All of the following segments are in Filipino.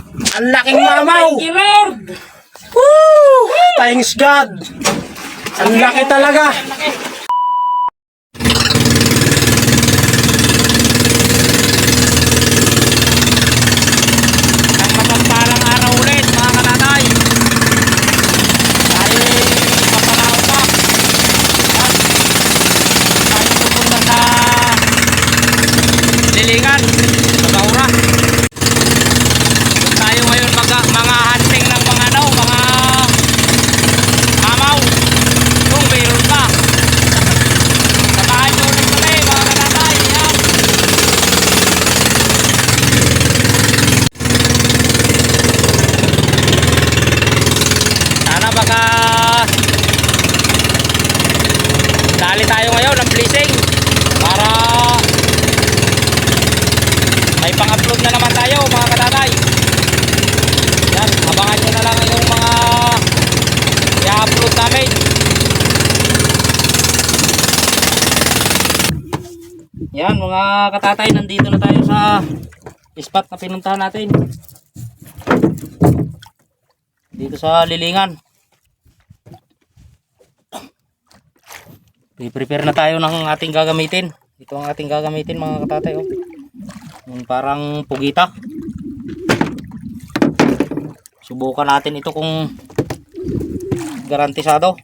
Ang laking mamaw. Thank you, Lord. Woo! Thanks God. Ang laki talaga. Ang mapagpalang araw ulit, mga kananay. Tayo mapalaot pa. At tayo pupunta sa Lilingan, sa Baura. Doon tayo ngayon mga hunting ng mga mga mamaw. Kung mayroon pa. Samahan nyo ulit kami, mga kananay. Yan. Sana baka dali tayo ngayon ng blessing para may pang-upload na naman tayo, mga katatay. Yan, abangan nyo na lang yung mga i-upload namin. Yan, mga katatay, nandito na tayo sa spot na pinuntahan natin dito sa Lilingan. I-prepare na tayo ng ating gagamitin. Ito ang ating gagamitin, mga katatay. Oh. Yung parang pugita. Subukan natin ito kung garantisado.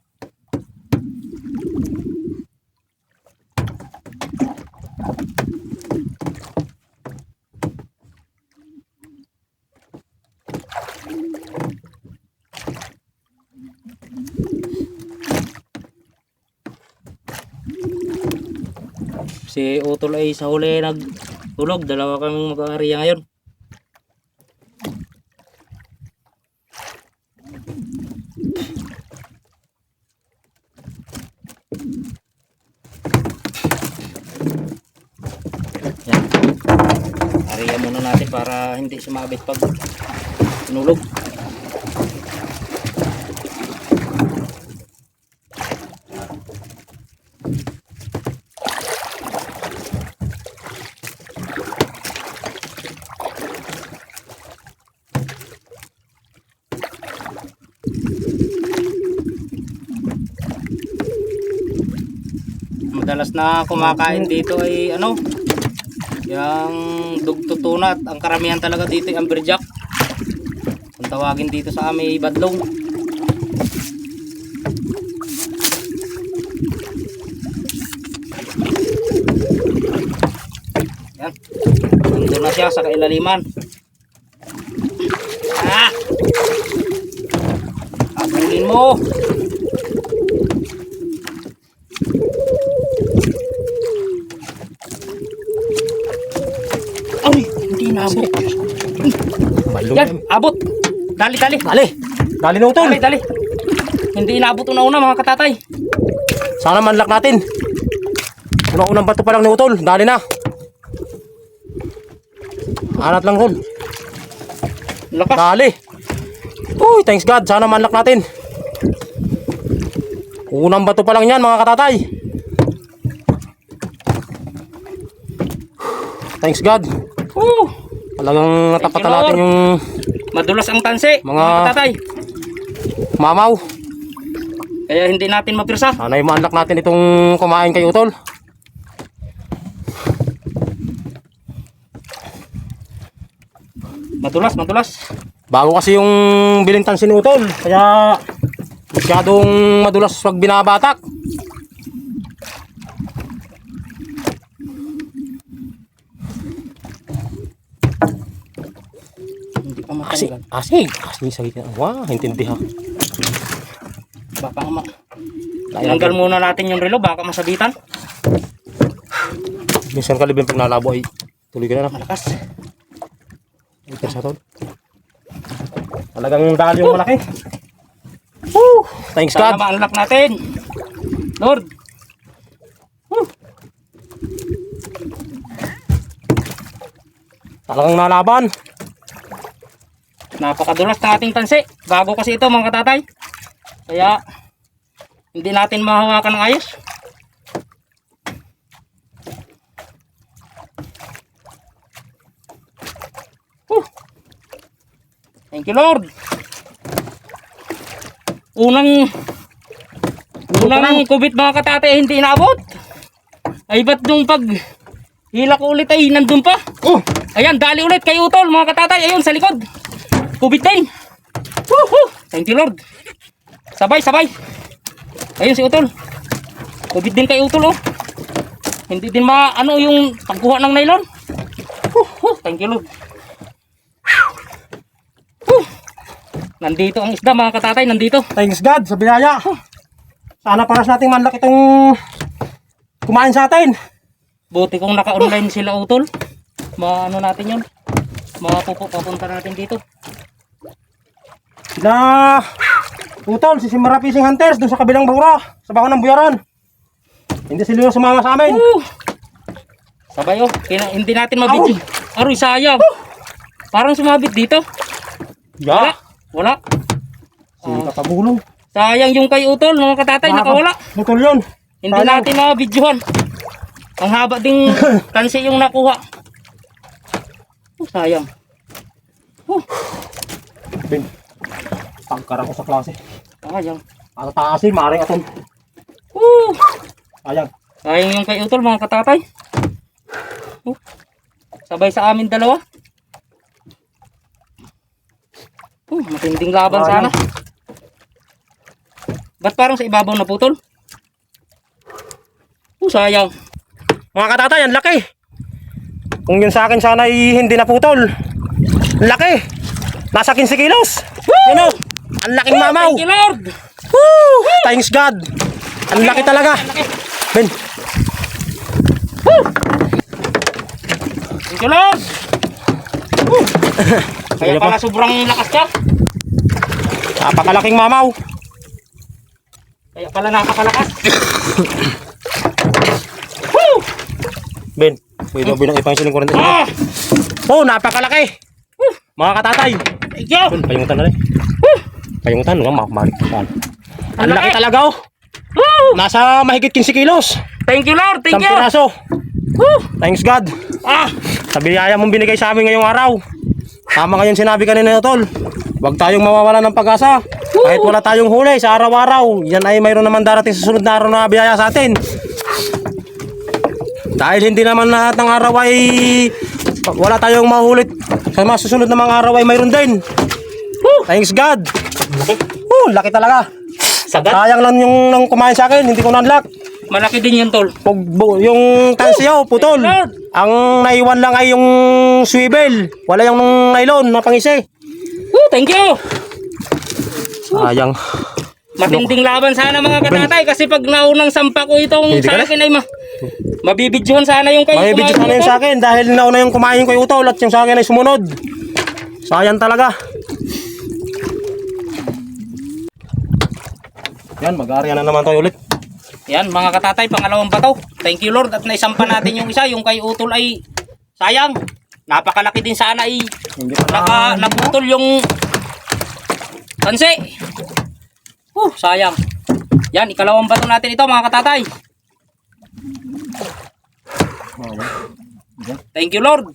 Si Utol ay sa huli nagtulog. Dalawa kaming mag-aariya ngayon. Yan. Ariya muna natin para hindi sumabit pag tinulog. Madalas na kumakain dito ay ano, yung dugtutunat. Ang karamihan talaga dito ay amberjack. Kung tawagin dito sa amin, badlong. Yan. Nandun na siya sa kailaliman. Abulin mo. Ay, hindi naabot. Yan, abot. Dali, dali. Dali. Dali na Utol. Dali, dali. Hindi inaabot una-una, mga katatay. Sana manlak natin. Unang bato pa lang ni Utol. Dali na. Anat lang Utol. Lakas. Dali. Uy, thanks God. Sana manlak natin. Unang bato pa lang yan, mga katatay. Thanks God. Talagang natapatan natin yung madulas ang tansi, mga katatay. mamaw. Kaya hindi natin mapirsa. Sana yung ma-unlock natin itong kumain kay Utol. Madulas, madulas. Bago kasi yung bilintan si Utol, kaya masyadong madulas pag binabatak. Hindi pa matanggal. Asig. Asig. Wah, intindi ha. Baka tinanggal muna natin yung relo, baka masabitan. Minsan kalibin pag nalabo ay tuloy ka na. Malakas. Ito sa Tol. Talagang dali yung malaki. Woo! Thanks God. Sana ma-unlock natin, Lord. Talagang nalaban. Napakadulas ng ating tansi. Bago kasi ito, mga katatay. Kaya hindi natin mahawakan ng ayos. Thank you, Lord. Unang kubit mga katatay hindi inabot. Ay ba't nung pag hila ko ulit ay nandun pa? Oh! Ayan, dali ulit kay Utol mga katatay. Ayun sa likod. Kubit din. Woohoo! Thank you, Lord. Sabay. Ayun si Utol. Kubit din kay Utol, oh. Hindi din ano yung pagkuha ng nylon. Thank you, Lord. Nandito ang isda mga katatay, nandito. Thanks God sa biyaya. Sana paras nating manlak itong kumain sa atin. Buti kung naka-online sila, Utol. Ano natin yun? Papunta natin dito. Sila Utol, si Simara Fishing Hunters doon sa kabilang bahura, sa baho ng buyaran. Hindi sila sumama sa amin. Sabay, oh. Hindi natin mabit. Aroy, sayang. Parang sumabit dito. Wala. Sila kapabulong. Sayang yung kay Utol, mga katatay, nakawala. Utol yun. Hindi natin mabidyohan. Ang haba ding kansi yung nakuha. Sayang. Ben, pagkarang ko sa klase. Sayang. Ang taasin, maaaring aton. Sayang. Sayang yung kay Utol, mga katatay. Sabay sa amin dalawa. Matinding laban sana. Ba't parang sa ibabaw na putol? Sayang. Mga katatay, ang laki. Kung yun sa akin sana ay hindi naputol. Laki. Nasa 15 kilos. Yun o. Ang laking mamaw. Thank you, Lord. Thanks God. Ang laki talaga. Ben. Thank you, Lord. Kaya pala sobrang lakas ka. Napakalaking mamaw. Kaya pala napakalakas. Ben, pwede mo bilang ipang siling 40. Oh, napakalaki. Mga katatay. Thank you. Payungutan na rin. Payungutan, makakamalik. Ang laki talaga, oh. Nasa mahigit 15 kilos. Thank you, Lord. Thank you. Piraso. Thanks God. Sa biyaya mong binigay sa amin ngayong araw. Tama ngayon sinabi kanina, Tol. Huwag tayong mawawala ng pag-asa. Kahit wala tayong huli sa araw-araw, yan ay mayroon naman darating sa sunod na araw na biyaya sa atin. Dahil hindi naman lahat ng araw ay wala tayong mahulit. Sa mga susunod na mga araw ay mayroon din. Thanks God. Laki talaga. Sagat. Sayang lang yung nang kumain sa akin, hindi ko na-unlock. Malaki din yun, Tol. Yung tansiyaw, putol. Ang naiwan lang ay yung swivel. Wala yung nylon na pangisi. Thank you. Sayang. Matinding laban sana mga katatay kasi pag naunang sampa ko itong sa akin ay mabibidyohan sana yung kayo. Mabibidyohan sana yung sa akin dahil nauna yung kumain ko yung utol at yung sa akin ay sumunod. Sayang talaga. Yan, mag-aarya na naman tayo ulit. Yan mga katatay, pangalawang bato. Thank you, Lord, at naisampa natin yung isa. Yung kay Utol ay sayang. Napakalaki din sana ay naputol yung kansi. Sayang. Yan, ikalawang bato natin ito mga katatay. Thank you, Lord.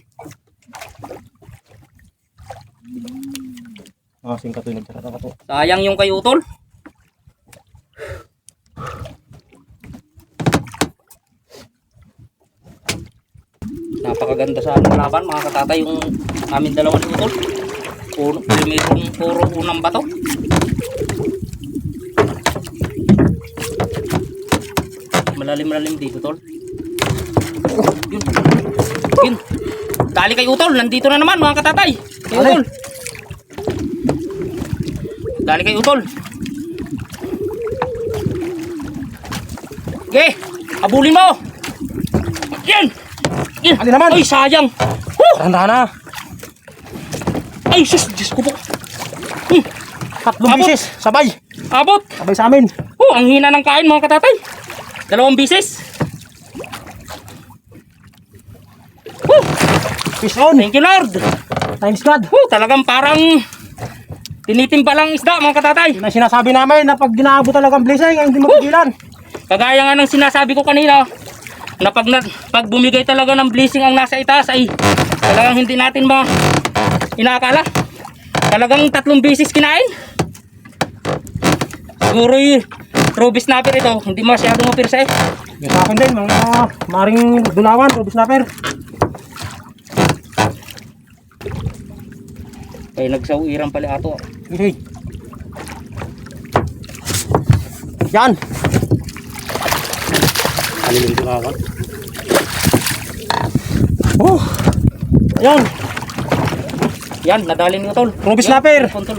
Singkat ito, nagtarata ka to. Sayang yung kay Utol. Napakaganda sa anong laban mga katatay yung amin dalawang Utol. Puro unang bato. Malalim dito, Tol. Yun. Dali kay Utol, nandito na naman mga katatay. Kay Utol. Dali kay Utol. Okay, abulin mo. Yan. Ali naman. Ay, sayang. Tanda na. Ay, Diyos ko po. Tatlong bisis, sabay. Abot. Sabay sa amin. Ang hina ng kain mga katatay. 2 bisis. Fish on. Thank you, Lord. Thanks God. Talagang parang tinitimba lang isda mga katatay. Yun ang sinasabi namin na pag ginaabot talagang blessing ay hindi mapigilan. Kagaya nga ng sinasabi ko kanina na pag bumigay talaga ng blessing ang nasa itaas ay talagang hindi natin inaakala. Talagang 3 beses kinain. Siguro yung Ruby Snapper ito, hindi masyadong mapirsa eh. May sa akin din, mga maring dulawan, Ruby Snapper. Ay nagsawiran pala ato. Okay. Yan. Alin yung dulawan. Oh. Ayun. Yan, nadali ni Utol. Ruby Snapper. Utol,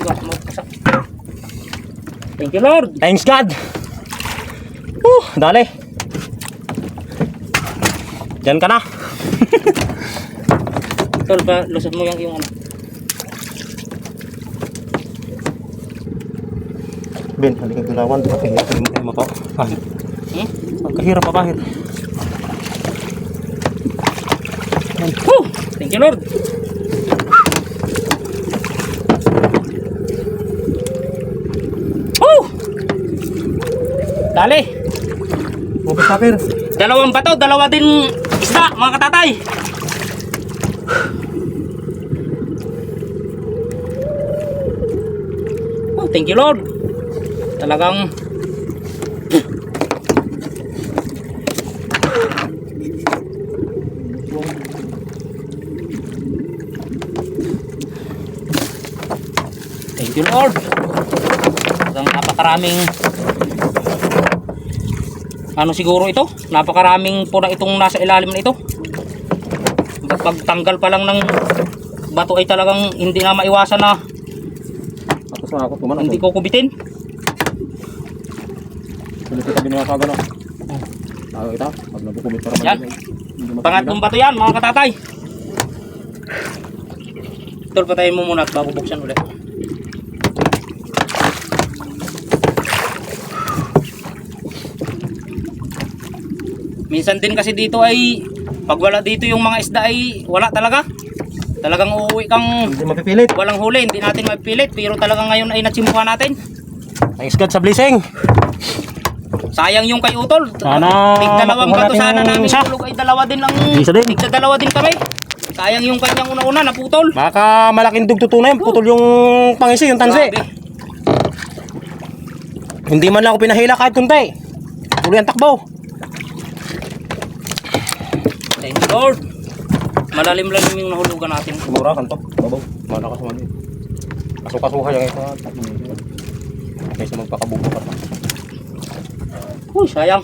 thank you Lord. Thanks God. Dali. Diyan ka na. Utol, pa lusot mo yung ano. Ben, halika dulawan. Pagkahirap mo to. Kahit. Pagkahirap pa kahit. Woo! Thank you Lord. Woo! Dali. Ruby Snapper. Dalawang bato, dalawa din isda, mga katatay. Oh, thank you Lord. Talagang thank you Lord. Talagang napakaraming ano siguro ito? Napakaraming po na itong nasa ilalim na ito. Pagtanggal pa lang ng bato ay talagang hindi na maiwasan na hindi ko kubitin. Sulit kita binasa gano'n. Tayo kita, pag nagkukumit para Yan. Pangatlong bato yan mga katatay. Tol, patayin mo muna at bago buksan ulit. Minsan din kasi dito ay pag wala dito yung mga isda ay wala talaga. Talagang uuwi kang Hindi mapipilit. walang huli, hindi natin mapipilit. Pero talagang ngayon ay natsimpuhan natin. Thanks God sa blessing. Sayang yung kay Utol. Sana Tigdalawang makuha bato natin sana yung namin isa. tulog ay dalawa din ang Isa din. tigdadalawa din kami. Sayang yung kanyang una-una naputol. Baka malaking dugtuto na yun. Putol yung pangisi, yung tansi. Grabe. Hindi man lang ako pinahila kahit kunti. Tuloy ang takbo. Thank you Lord. Malalim-lalim yung nahulugan natin. Mura kanto. Babaw. Mana ka sumali. Kasukasuha yung isa. Kaysa magpakabubo ka pa. Uy, sayang.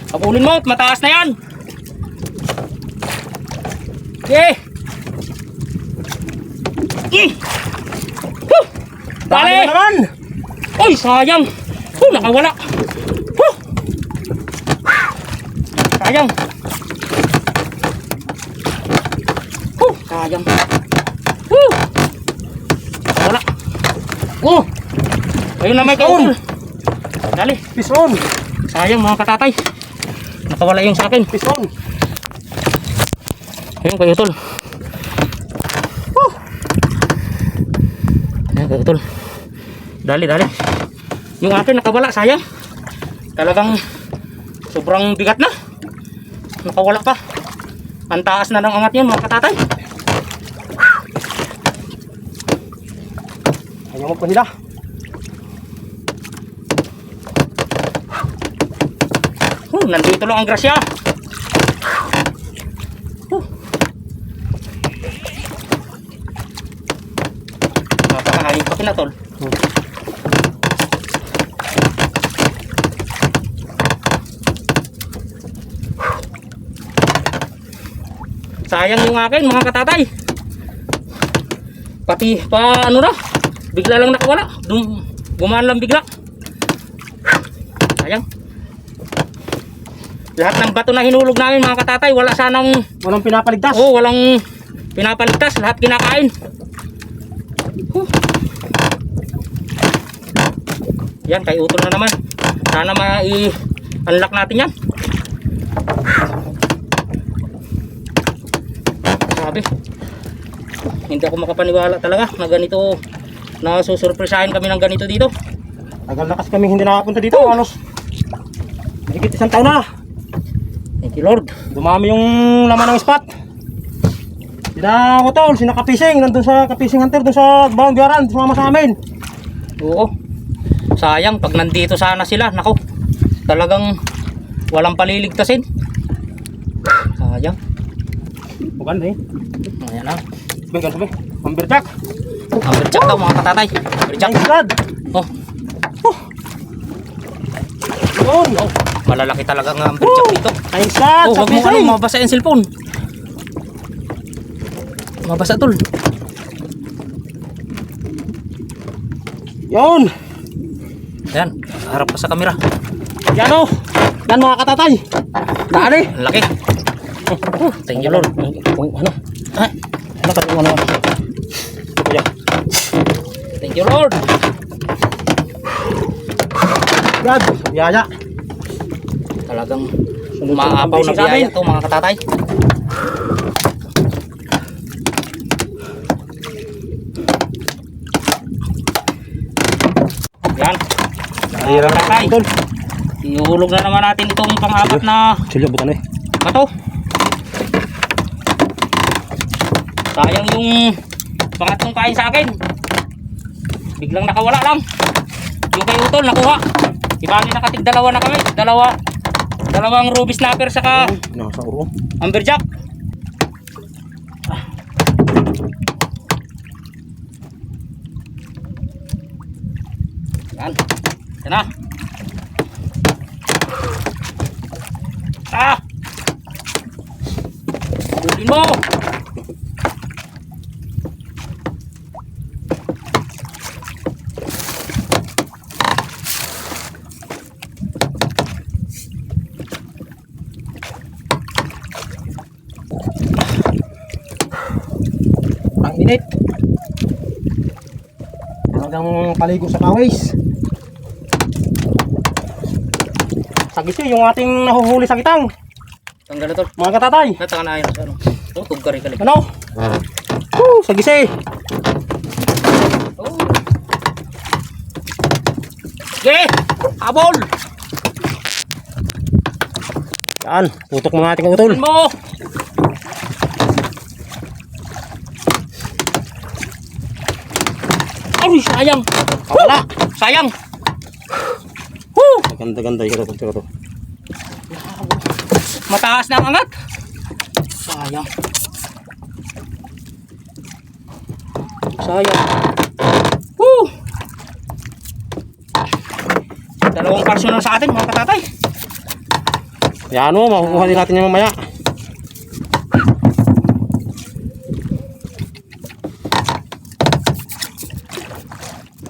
Kapulin mo, mataas na yan. Okay. Dali Dali. naman! Uy, sayang. Nakawala. Sayang. Sayang. Wala. Ayun na may kaon. Dali. Fish on! Sayang mga katatay. Nakawala yung sa akin. Fish on! Ayun kayo tol. Ayun kayo tol. Dali, dali. Yung akin nakawala, sayang. Talagang sobrang bigat na. Nakawala pa. Ang taas na ng angat yun mga katatay. Ayaw mo pa nila. Nandito lang ang grasya. Napakahayop pa kinatol. Sayang yung akin mga katatay. Pati pa ano na, bigla lang nakawala. Gumaan lang bigla. Sayang. Lahat ng bato na hinulog namin mga katatay, wala sanang Walang pinapaligtas. walang pinapaligtas, lahat kinakain. Yan, kay utol na naman. Sana mai-unlock natin yan. Sabi, hindi ako makapaniwala talaga na ganito, na susurpresahin kami ng ganito dito. Tagal na kasi kami hindi nakapunta dito. Halos mahigit 1 taon na. Thank you Lord. Dumami yung laman ng spot. Sina Utol, sina Kapising, nandun sa Kapising Hunter, doon sa Bawanggaran, sumama sa amin. Oo. Sayang, pag nandito sana sila, nako, talagang walang paliligtasin. Sayang. Bukan eh. Ayan na. Sabi. Pambirjak. Amberjack daw mga katatay. Amberjack. Thanks God. Oh, Yun. oh, malalaki talaga ang amberjack dito. Thanks God. Oh, Sa wag mo Pising. mabasa yung cellphone. Mabasa tol. Yun. Ayan, harap pa sa kamera. Yan o. Yan mga katatay. Dali. Ang laki. Thank you Lord. Ano? Ah, Ano ka ano? Kuya. thank you Lord. God. Yaya. Talagang umaapaw na biyaya to mga katatay. Yan. Nahirap Mga katatay. Utol. Ihulog na naman natin itong pang-apat na Silyo butan eh. bato. Sayang yung pangatlong kain sa akin. Biglang nakawala lang. Yung kay Utol nakuha. Ibali nakatig dalawa na kami. Dalawang ruby snapper saka Nasa uro. amberjack. Yan. Yan na. Ah! Bulin mo! Ang init. Talagang paligo sa pawis. Sagisi yung ating nahuhuli sa kitang. Tanggal na tol. Mga katatay. Natangan na ayun. Ano? Ito, tugkari kalik. Ano? Sagisi. Oh. Okay! Habol! Yan. Putok mga ating utol. Bulin mo! Ay, sayang! Wala. Sayang! Ganda-ganda. Ikaw to. Mataas na ang angat. Sayang. Sayang. Woo! Dalawang parsyon lang sa atin mga katatay. Yan o. Makukuha din natin yung mamaya.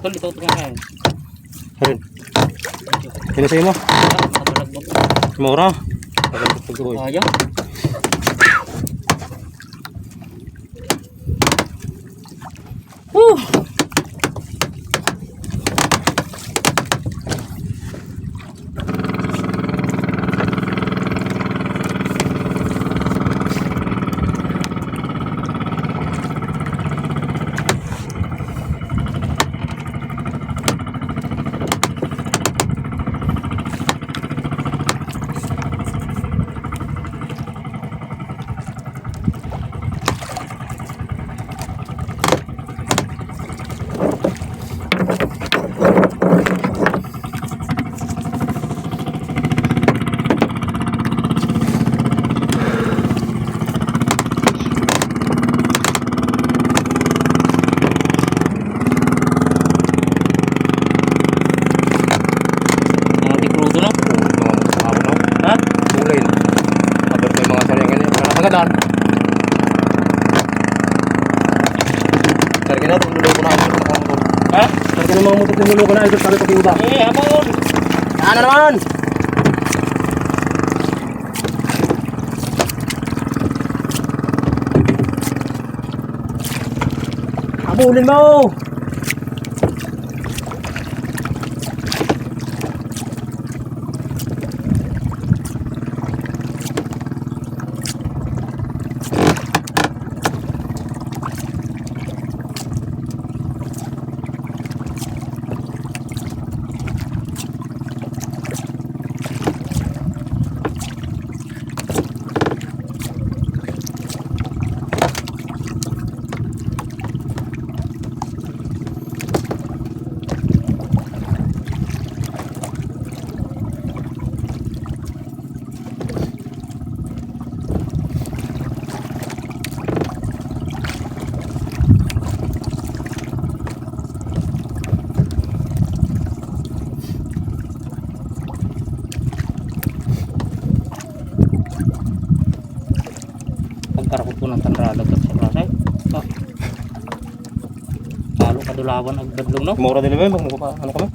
Tol, ito nga kayo. Ayun. Pinasay mo. Nakabalagbag. Mura. Pagkakuha. Sayang. Woo! Ang tikrudo no? Ha? Kulay na. Abot ko yung mga saryangan niya. Para nakagadaan. Saryan na. Tumulo ko na. Ha? Saryan na mga mutot. Tumulo ko na. Ito sabi ko piuda. Eh, habol! Yan na naman. Abulin mo. Lalagdag sa kasay. Ah. Palo kadulawan ang badlong no. Mura din ba? Ano kami?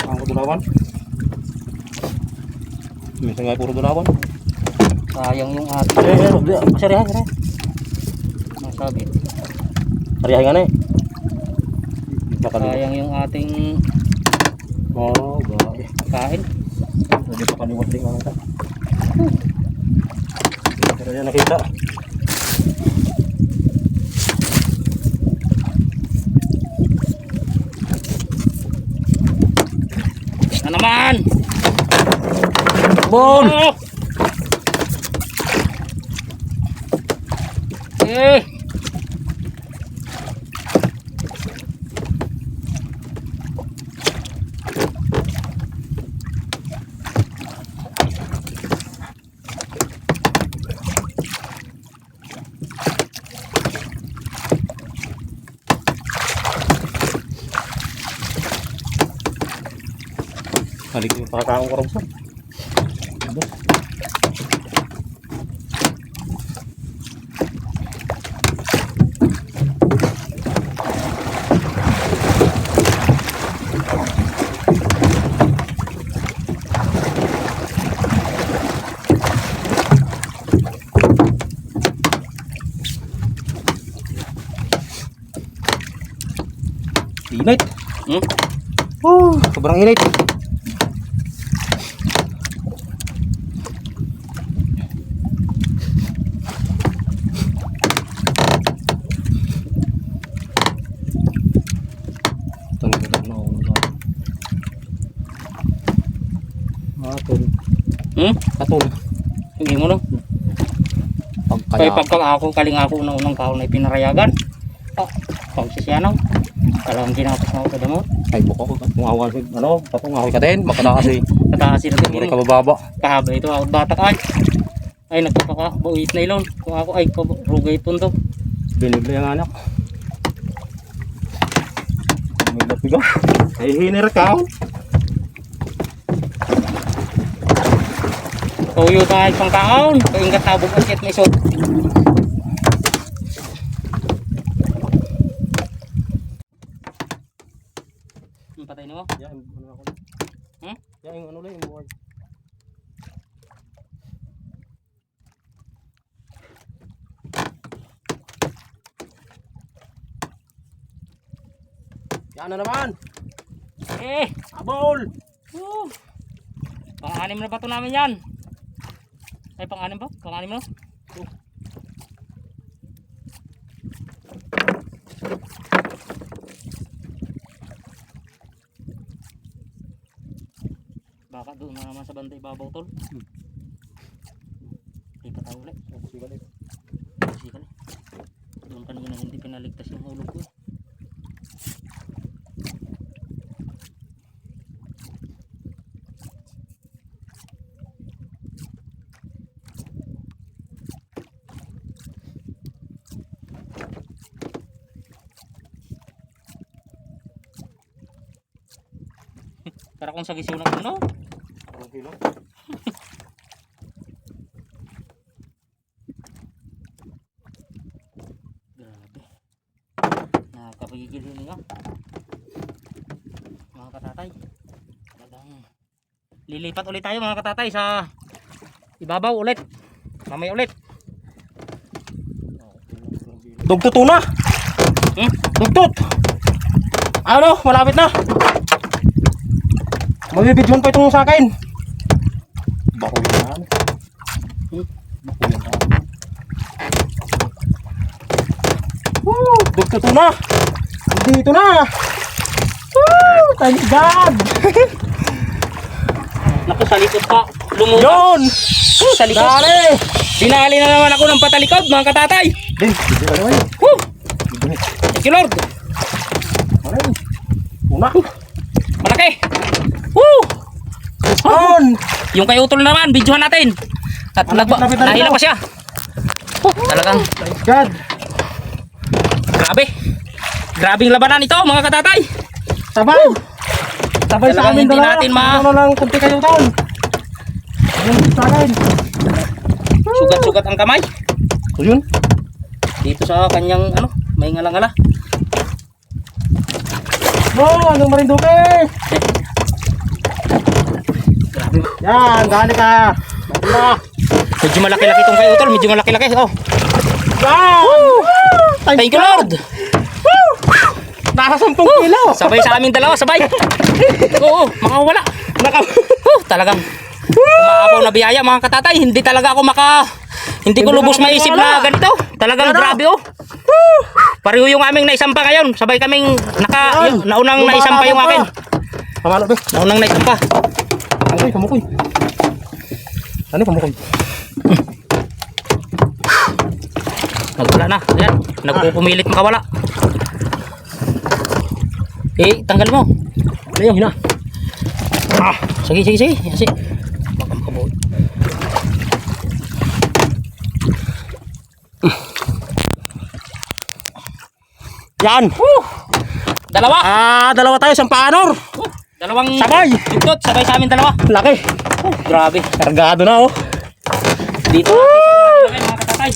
Ang dulawan. Minsan nga puro dulawan. Sayang yung ating Sarihan. masabi. Sarihan nga na eh. Sayang yung ating Oh, gaya. kain. Hindi pa kaliwat din ang ito. Pero yan nakita. Na naman. Bon! Oh! Eh. Balik yung pakakaong ko sa. Init. Sobrang init. Katol. Hindi mo no. Kaya pagka ako kaling ako unang kaon ay pinarayagan. Ah, pagsisiyanaw. Talagang ginapos na ako sa damot. Ay buko ko kung awan si patong ako ka din makata kasi Kataas sila mura ka bababa. kahaba ito ako batak ay nagpapaka buwit na ilon. Kung ako ay rugay pundo. Binibli ang anak. May lapiga. Ay hiner ka. Tuyo tayo pang kaon. Kaingat tabog at may isot. Patay na mo? Yan ano ako. Yan yung ano lang yung buhay. Yan na naman. Abol. Pang-anim na bato namin yan. Ay, pang-anim ba? Pang-anim na? Baka doon na naman sa banda ibabaw tol. Hindi pa tayo ulit. Sikal. Doon kanina hindi pinaligtas yung hulog ko. Tara kung sa gisiw na puno. Okay lang. Grabe. Nakakapagigil yun nga. Mga katatay. Talagang lilipat ulit tayo mga katatay sa ibabaw ulit. Mamaya ulit. Dugtut na. Dugtut. Ano, malapit na. Mabibidyon pa itong sa akin. Bako yan. Bako yan. Dugtut na. Dito na. Thank God. Naku, sa likod pa. Lumuwas. Yun. Sa likod. Dali. Dinali na naman ako ng patalikod mga katatay. Din, dito na naman. Woo! Thank you Lord. Maray. Una. Malaki. Woo! On. Yung kay Utol naman, videohan natin. At Lapit na nahila ito. pa siya. Talagang Thank God. grabe. Grabing labanan ito mga katatay. Sabay. Sabay sa Talagang amin hindi dalawa. natin Ano lang kunti kayo taon. Ayun sa akin. Sugat-sugat ang kamay. So yun. Dito sa kanyang ano, may ngala-ngala. Ano Marinduque? Grabe. Yan, dali ka. Wala. Medyo malaki-laki itong kay Utol, medyo malaki-laki. Oh. Wow! Thank you Lord. Nasa 10 kilo. Sabay sa amin dalawa, sabay. Oo, makawala. Talagang umaapaw na biyaya mga katatay. Hindi talaga ako hindi ko lubos maisip na ganito. Talagang grabe oh. Pareho yung aming naisampa ngayon. Sabay kaming naunang naisampa yung akin. Pamalo be. Naunang naisampa. Ay, kamukoy. Ano kamukoy? Nagwala na. Ayan, nagpupumilit makawala. Eh, tanggal mo. Ano yung hina? Sige. Sige. Yan. Dalawa. Dalawa tayo sa paanor. Dalawang Sabay. duktot, sabay sa amin dalawa. Laki. Grabe. Kargado na oh. Dito natin mga katatay.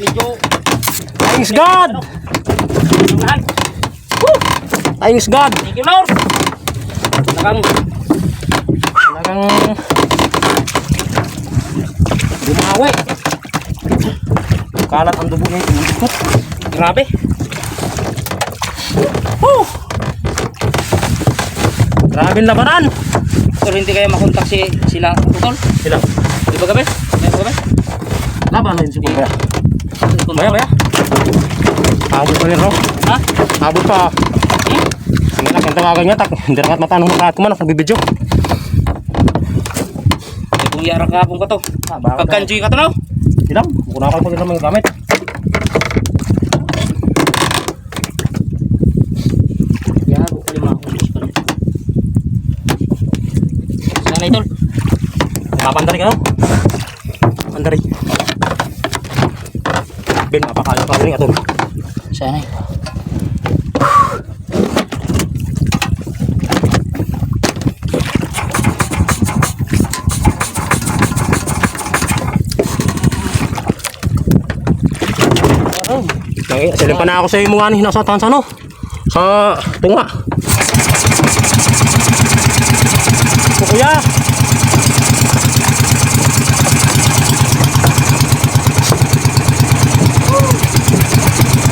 Medyo Thanks God. mahal. Thanks God. Thank you Lord. Talagang Gumawi. Kalat ang dugo niya yung grabe. Grabe labanan. Pero hindi kayo makontak sila Utol. Sila. Di ba gabi? Di ba gabi? Laban na yun siguro. Baya. Abot pa rin no? Ha? Abot pa. Hindi na kaya tawagan niya. Hindi na matanong makaat ko man. Nagbibidyo. Eh, kung yara ka kung ka to. Bakit? Pagkanjoy ka to no? Silang. Kuna ka pag ilang mga gamit. Yago ka lima akong gusto na. Sana Idol. Papandari ka no? Pandari. Ben, mapakaya ka rin atol. Sana Silip pa na ako sa iyo mga nasa tansa no? Sa tunga. Kuya.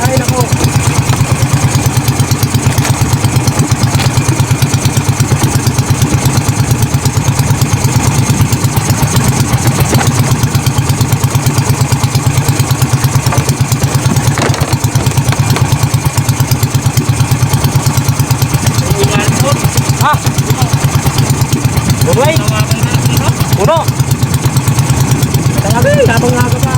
Ay nako. Uno. Katong aga pa.